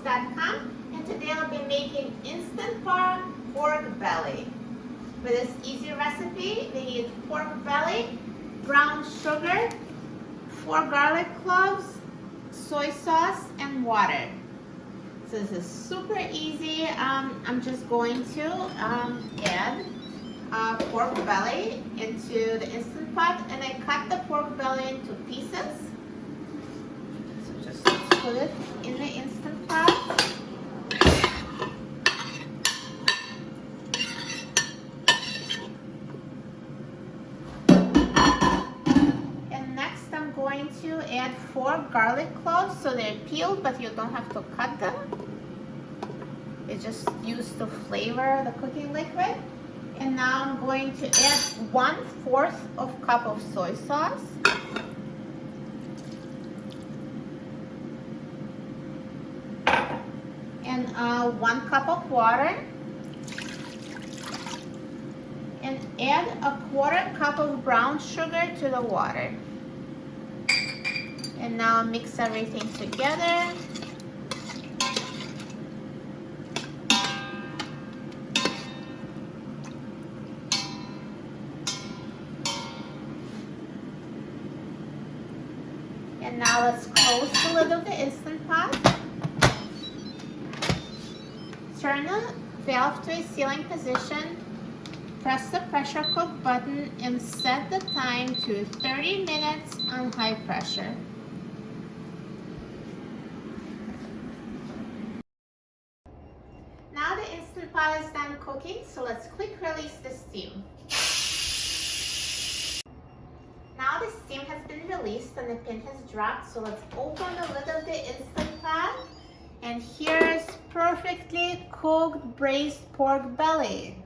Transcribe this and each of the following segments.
melanycooks.com, and today I'll be making instant pork belly. For this easy recipe, we need pork belly, brown sugar, 4 garlic cloves, soy sauce, and water. So this is super easy. I'm just going to add pork belly into the Instant Pot, and I cut the pork belly into pieces. So just put it in the Instant Pot. And next I'm going to add 4 garlic cloves, so they're peeled, but you don't have to cut them. It's just used to flavor the cooking liquid. And now I'm going to add 1/4 of cup of soy sauce. And 1 cup of water. And add 1/4 cup of brown sugar to the water. And now mix everything together. And now let's close the lid of the Instant Pot. Turn the valve to a sealing position. Press the pressure cook button and set the time to 30 minutes on high pressure. Now the Instant Pot is done cooking, so let's quick release the steam. Now the steam has been released and the pin has dropped, so let's open the lid of the Instant Pot. And here's perfectly cooked braised pork belly.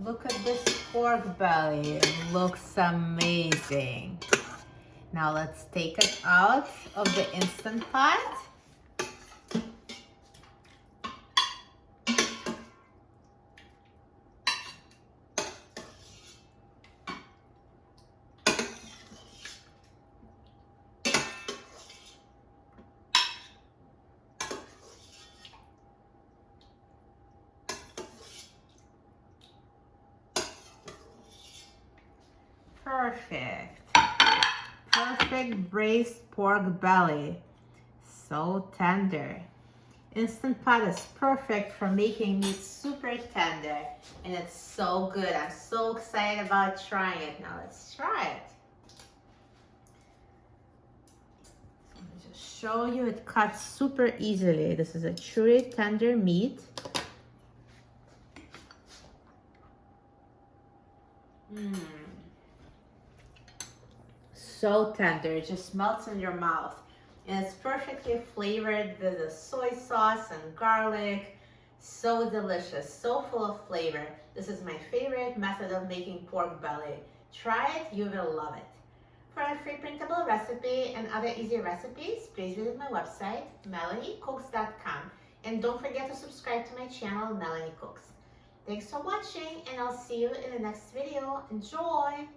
Look at this pork belly, it looks amazing. Now let's take it out of the Instant Pot. Perfect braised pork belly. So tender. Instant Pot is perfect for making meat super tender. And it's so good. I'm so excited about trying it. Now let's try it. Let me just show you, it cuts super easily. This is a chewy, tender meat. So tender, it just melts in your mouth. And it's perfectly flavored with the soy sauce and garlic. So delicious, so full of flavor. This is my favorite method of making pork belly. Try it, you will love it. For a free printable recipe and other easy recipes, please visit my website, melanycooks.com. And don't forget to subscribe to my channel, Melanie Cooks. Thanks for watching, and I'll see you in the next video. Enjoy!